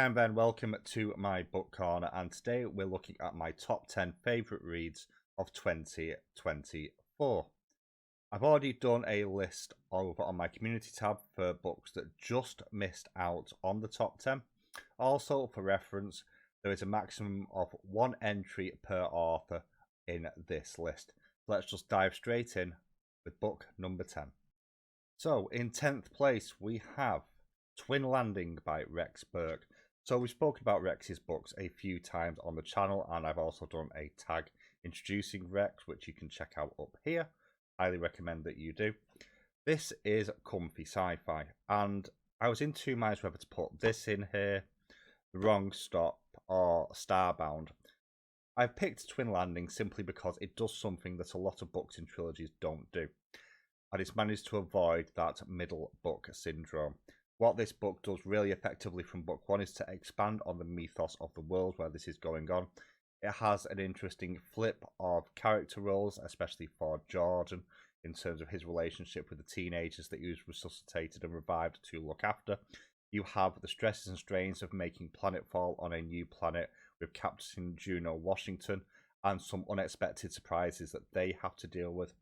Hi, I'm Ben. Welcome to my book corner, and today we're looking at my top 10 favourite reads of 2024. I've already done a list over on my community tab for books that just missed out on the top 10. Also, for reference, there is a maximum of one entry per author in this list. Let's just dive straight in with book number 10. So, in 10th place, we have Twin Landing by Rex Burke. So we've spoken about Rex's books a few times on the channel, and I've also done a tag introducing Rex, which you can check out up here. Highly recommend that you do. This is comfy sci-fi, and I was in two minds whether to put this in here, The Wrong Stop, or Starbound. I've picked Twin Landing simply because it does something that a lot of books in trilogies don't do, and it's managed to avoid that middle book syndrome. What this book does really effectively from book one is to expand on the mythos of the world where this is going on. It has an interesting flip of character roles, especially for Jordan, in terms of his relationship with the teenagers that he was resuscitated and revived to look after. You have the stresses and strains of making planetfall on a new planet with Captain Juno Washington and some unexpected surprises that they have to deal with.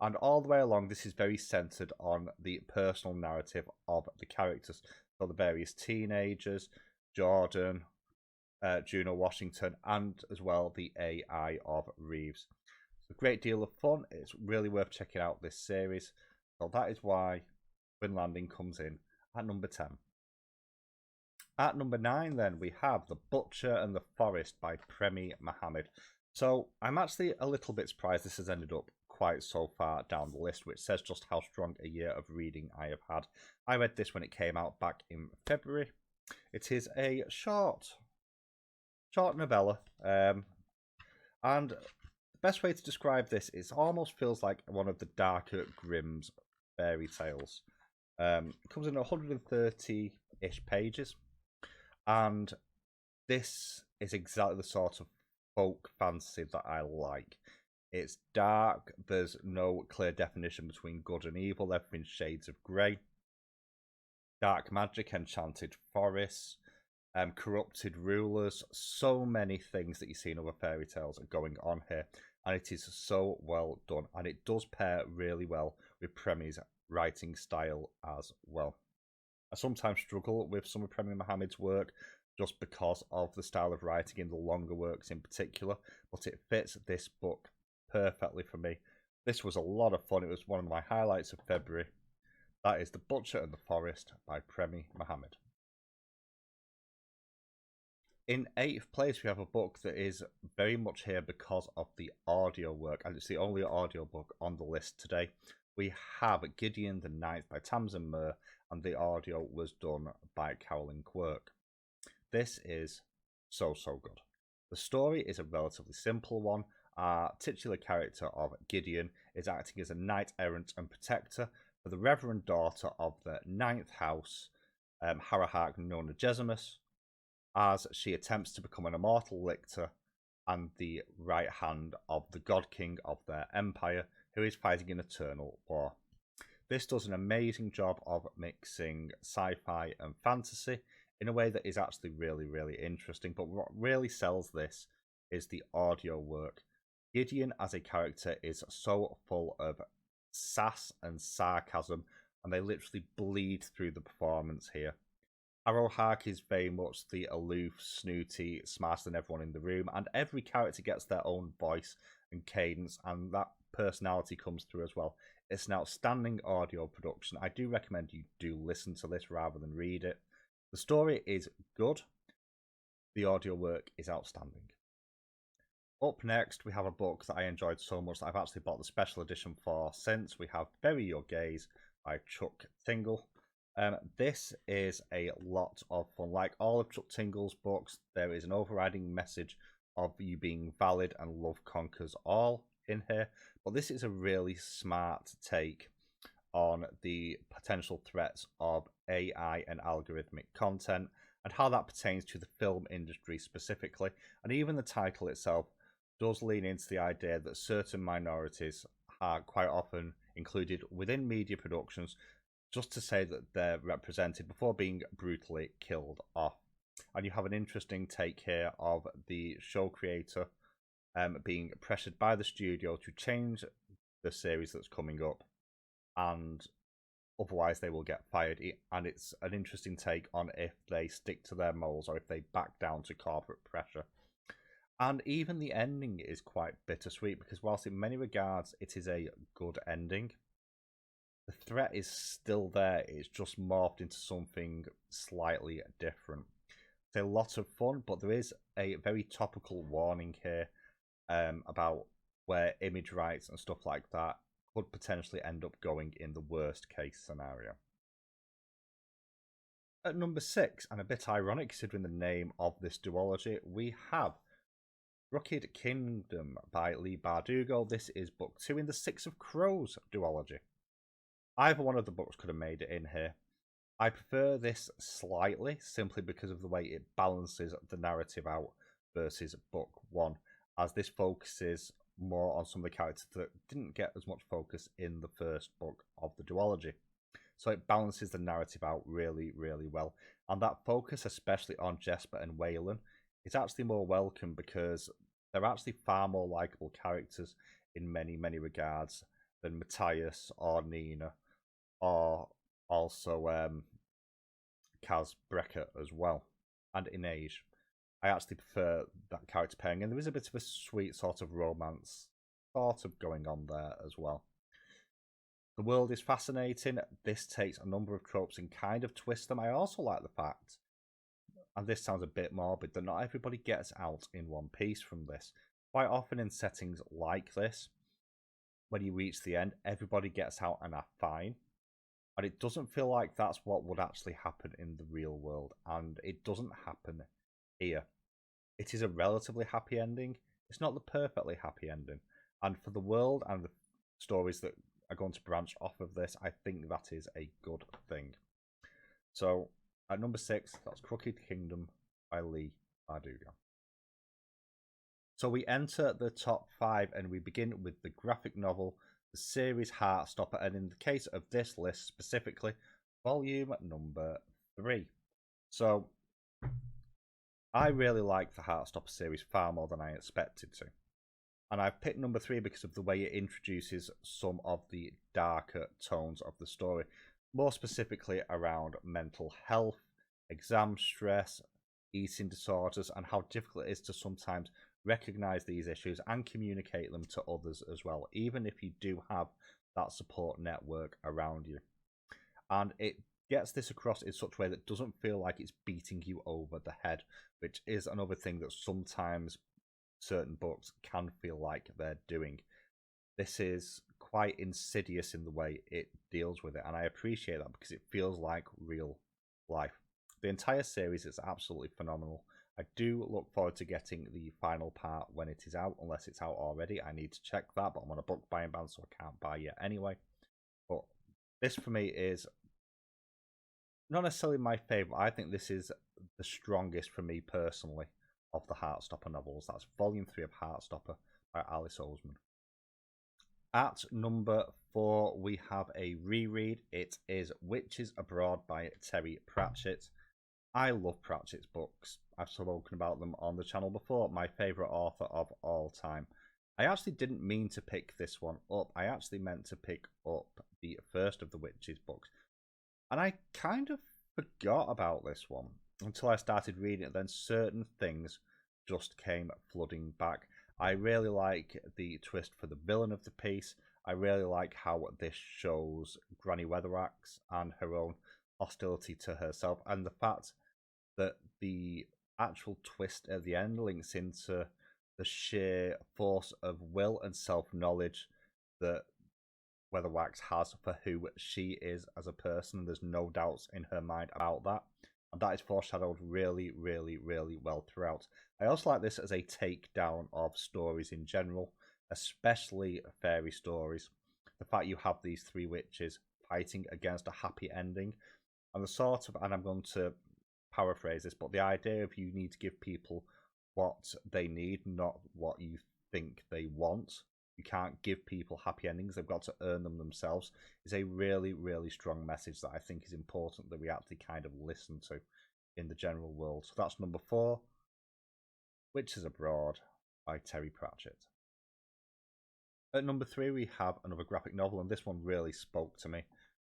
And all the way along, this is very centered on the personal narrative of the characters. So the various teenagers, Jordan, Juno Washington, and as well the AI of Reeves. It's a great deal of fun. It's really worth checking out this series. So that is why Twin Landing comes in at number 10. At number 9, then, we have The Butcher and the Forest by Premi Mohammed. So I'm actually a little bit surprised this has ended up quite so far down the list, which says just how strong a year of reading I have had. I read this when it came out back in February. It is a short novella, and the best way to describe this is almost feels like one of the darker Grimm's fairy tales. It comes in 130-ish pages, and this is exactly the sort of folk fantasy that I like. It's dark, there's no clear definition between good and evil, everything's shades of grey. Dark magic, enchanted forests, corrupted rulers, so many things that you see in other fairy tales are going on here, and it is so well done, and it does pair really well with Premi's writing style as well. I sometimes struggle with some of Premi Mohammed's work just because of the style of writing in the longer works in particular, but it fits this book perfectly for me. This was a lot of fun. It was one of my highlights of February. That is The Butcher and the Forest by Premi Mohammed. In 8th place, we have a book that is very much here because of the audio work, and it's the only audio book on the list today. We have Gideon the Ninth by Tamsin Muir, and the audio was done by Carolyn Quirk. This is so good. The story is a relatively simple one. Our titular character of Gideon is acting as a knight-errant and protector for the reverend daughter of the Ninth House, Harahak Nona Gesimus, as she attempts to become an immortal lictor and the right hand of the god king of their empire, who is fighting an eternal war. This does an amazing job of mixing sci-fi and fantasy in a way that is actually really interesting, but what really sells this is the audio work. Gideon as a character is so full of sass and sarcasm, and they literally bleed through the performance here. Harahak is very much the aloof, snooty, smarter than everyone in the room, and every character gets their own voice and cadence, and that personality comes through as well. It's an outstanding audio production. I do recommend you do listen to this rather than read it. The story is good. The audio work is outstanding. Up next, we have a book that I enjoyed so much that I've actually bought the special edition for since. We have Bury Your Gaze by Chuck Tingle. This is a lot of fun. Like all of Chuck Tingle's books, there is an overriding message of you being valid and love conquers all in here. But this is a really smart take on the potential threats of AI and algorithmic content and how that pertains to the film industry specifically. And even the title itself does lean into the idea that certain minorities are quite often included within media productions just to say that they're represented before being brutally killed off. And you have an interesting take here of the show creator being pressured by the studio to change the series that's coming up, and otherwise they will get fired. And it's an interesting take on if they stick to their morals or if they back down to corporate pressure. And even the ending is quite bittersweet, because whilst in many regards it is a good ending, the threat is still there. It's just morphed into something slightly different. It's a lot of fun, but there is a very topical warning here about where image rights and stuff like that could potentially end up going in the worst case scenario. At number 6, and a bit ironic considering the name of this duology, we have Crooked Kingdom by Leigh Bardugo. This is book 2 in the Six of Crows duology. Either one of the books could have made it in here. I prefer this slightly, simply because of the way it balances the narrative out versus book 1, as this focuses more on some of the characters that didn't get as much focus in the first book of the duology. So it balances the narrative out really, really well. And that focus, especially on Jesper and Waylon, is actually more welcome, because they're actually far more likable characters in many, many regards than Matthias or Nina, or also Kaz Brecker as well, and Inej. I actually prefer that character pairing, and there is a bit of a sweet sort of romance sort of going on there as well. The world is fascinating. This takes a number of tropes and kind of twists them. I also like the fact, and this sounds a bit morbid, that not everybody gets out in one piece from this. Quite often in settings like this, when you reach the end, everybody gets out and are fine. And it doesn't feel like that's what would actually happen in the real world. And it doesn't happen here. It is a relatively happy ending. It's not the perfectly happy ending. And for the world and the stories that are going to branch off of this, I think that is a good thing. So, at number 6, that's Crooked Kingdom by Leigh Bardugo. So we enter the top 5, and we begin with the graphic novel, the series Heartstopper, and in the case of this list specifically, volume number 3. So, I really like the Heartstopper series far more than I expected to. And I've picked number 3 because of the way it introduces some of the darker tones of the story, more specifically around mental health, exam stress, eating disorders, and how difficult it is to sometimes recognize these issues and communicate them to others as well, even if you do have that support network around you. And it gets this across in such a way that doesn't feel like it's beating you over the head, which is another thing that sometimes certain books can feel like they're doing. This is quite insidious in the way it deals with it, and I appreciate that because it feels like real life. The entire series is absolutely phenomenal. I do look forward to getting the final part when it is out, unless it's out already. I need to check that, but I'm on a book buying ban, so I can't buy yet anyway. But this for me is not necessarily my favourite. I think this is the strongest for me personally of the Heartstopper novels. That's volume 3 of Heartstopper by Alice Oseman. At number 4, we have a reread. It is Witches Abroad by Terry Pratchett. I love Pratchett's books. I've spoken about them on the channel before. My favourite author of all time. I actually didn't mean to pick this one up. I actually meant to pick up the first of the Witches books. And I kind of forgot about this one until I started reading it. Then certain things just came flooding back. I really like the twist for the villain of the piece. I really like how this shows Granny Weatheraxe and her own hostility to herself, and the fact that the actual twist at the end links into the sheer force of will and self-knowledge that Weatheraxe has for who she is as a person. There's no doubts in her mind about that, and that is foreshadowed really, really, really well throughout. I also like this as a takedown of stories in general, especially fairy stories. The fact you have these 3 witches fighting against a happy ending, and the sort of, and I'm going to paraphrase this, but the idea of you need to give people what they need, not what you think they want. You can't give people happy endings. They've got to earn them themselves. Is a really, really strong message that I think is important that we actually kind of listen to. in the general world. So that's number 4, Witches Abroad by Terry Pratchett. At number 3, we have another graphic novel, and this one really spoke to me.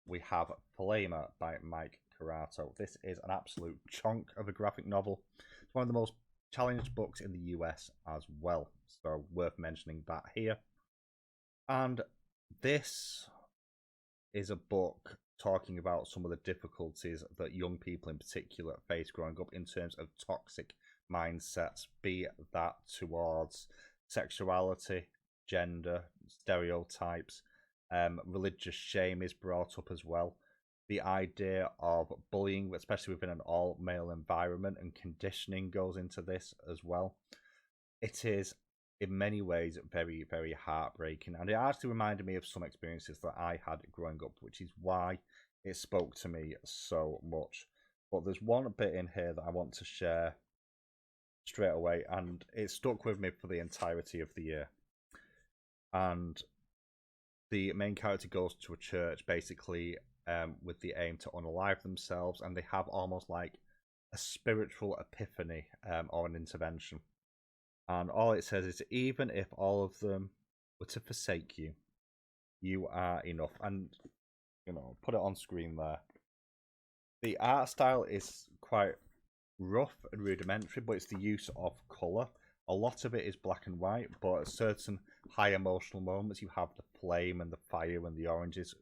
We have Flamer by Mike Curato. This is an absolute chunk of a graphic novel. It's one of the most challenged books in the US as well, so worth mentioning that here. And this is a book talking about some of the difficulties that young people in particular face growing up in terms of toxic mindsets, be that towards sexuality, gender, stereotypes, religious shame is brought up as well. The idea of bullying, especially within an all-male environment, and conditioning goes into this as well. It is, in many ways, very, very heartbreaking. And it actually reminded me of some experiences that I had growing up, which is why it spoke to me so much. But there's one bit in here that I want to share straight away, and it stuck with me for the entirety of the year. And the main character goes to a church, basically, with the aim to unalive themselves, and they have almost like a spiritual epiphany or an intervention. And all it says is, even if all of them were to forsake you, you are enough. And, put it on screen there. The art style is quite rough and rudimentary, but it's the use of colour. A lot of it is black and white, but at certain high emotional moments, you have the flame and the fire and the oranges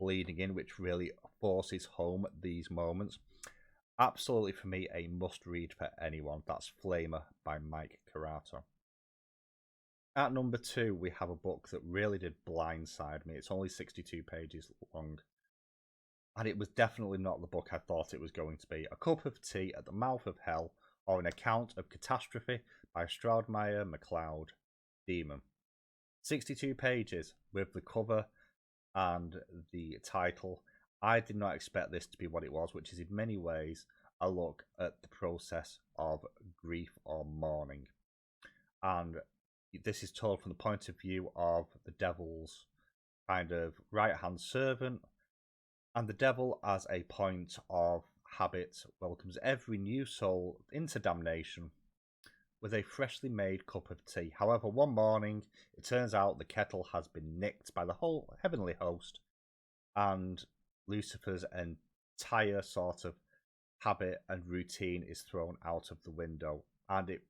bleeding in, which really forces home these moments. Absolutely, for me, a must-read for anyone. That's Flamer by Mike Curato. At number 2, we have a book that really did blindside me. It's only 62 pages long. And it was definitely not the book I thought it was going to be. A Cup of Tea at the Mouth of Hell, or An Account of Catastrophe by Stroudmeyer McLeod Demon. 62 pages with the cover and the title. I did not expect this to be what it was, which is in many ways a look at the process of grief or mourning. And this is told from the point of view of the devil's kind of right-hand servant. And the devil, as a point of habit, welcomes every new soul into damnation with a freshly made cup of tea. However, one morning, it turns out the kettle has been nicked by the whole heavenly host, and Lucifer's entire sort of habit and routine is thrown out of the window. And it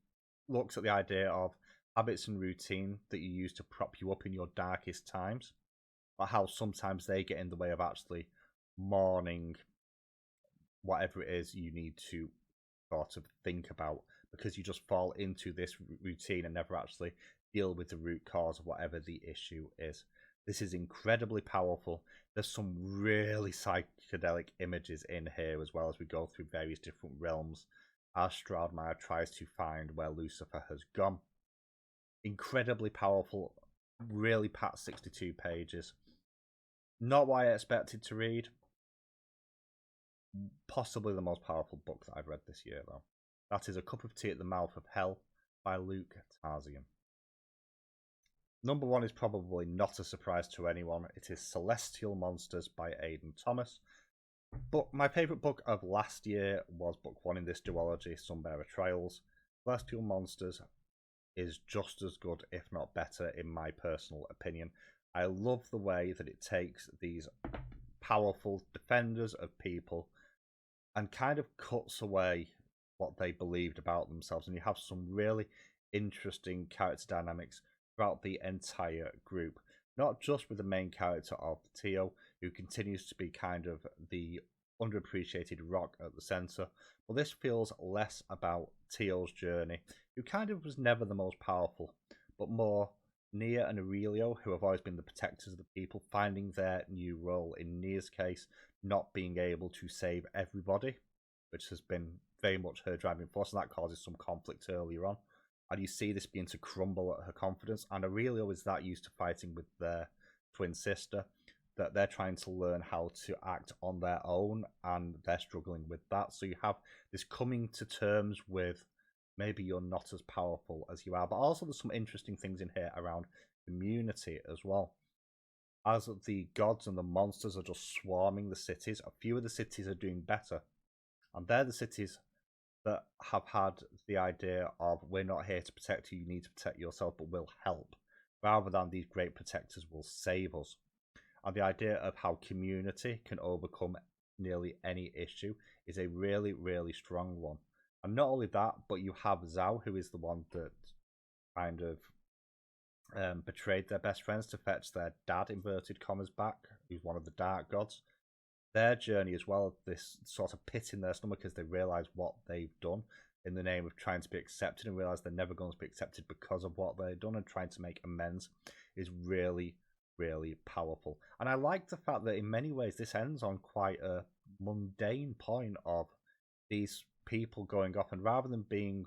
looks at the idea of habits and routine that you use to prop you up in your darkest times, but how sometimes they get in the way of actually mourning whatever it is you need to sort of think about, because you just fall into this routine and never actually deal with the root cause of whatever the issue is. This is incredibly powerful. There's some really psychedelic images in here as well, as we go through various different realms as Stroudmeyer tries to find where Lucifer has gone. Incredibly powerful, really packed 62 pages. Not what I expected to read. Possibly the most powerful book that I've read this year, though. That is A Cup of Tea at the Mouth of Hell by Luke Tarzian. Number 1 is probably not a surprise to anyone. It is Celestial Monsters by Aidan Thomas. But my favourite book of last year was book 1 in this duology, Sunbearer Trials. Celestial Monsters is just as good, if not better, in my personal opinion. I love the way that it takes these powerful defenders of people and kind of cuts away what they believed about themselves, and you have some really interesting character dynamics throughout the entire group. Not just with the main character of Teo, who continues to be kind of the underappreciated rock at the centre, but this feels less about Teo's journey, who kind of was never the most powerful, but more Nia and Aurelio, who have always been the protectors of the people, finding their new role. In Nia's case, not being able to save everybody, which has been very much her driving force, and that causes some conflict earlier on. And you see this beginning to crumble at her confidence. And Aurelio is that used to fighting with their twin sister, that they're trying to learn how to act on their own, and they're struggling with that. So you have this coming to terms with maybe you're not as powerful as you are, but also there's some interesting things in here around community as well. As the gods and the monsters are just swarming the cities, a few of the cities are doing better, And they're the cities that have had the idea of we're not here to protect you, you need to protect yourself, but we'll help, rather than these great protectors will save us. And the idea of how community can overcome nearly any issue is a really, really strong one. And not only that, but you have Zhao, who is the one that kind of betrayed their best friends to fetch their dad, inverted commas, back, who's one of the dark gods. Their journey as well, this sort of pit in their stomach as they realise what they've done in the name of trying to be accepted, and realise they're never going to be accepted because of what they've done, and trying to make amends is really, really powerful. And I like the fact that in many ways this ends on quite a mundane point of these people going off, and rather than being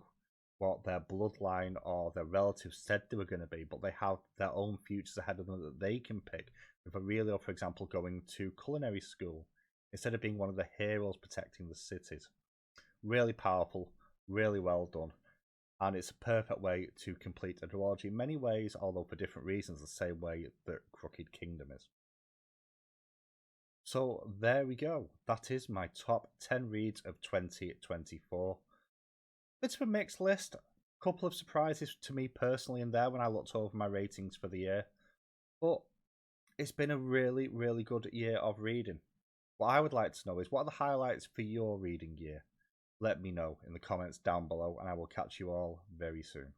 what their bloodline or their relatives said they were going to be, but they have their own futures ahead of them that they can pick. With Aurelio, for example, going to culinary school instead of being one of the heroes protecting the cities. Really powerful, really well done, and it's a perfect way to complete a duology in many ways, although for different reasons, the same way that Crooked Kingdom is. So there we go. That is my top 10 reads of 2024. Bit of a mixed list. A couple of surprises to me personally in there when I looked over my ratings for the year. But it's been a really, really good year of reading. What I would like to know is, what are the highlights for your reading year? Let me know in the comments down below, and I will catch you all very soon.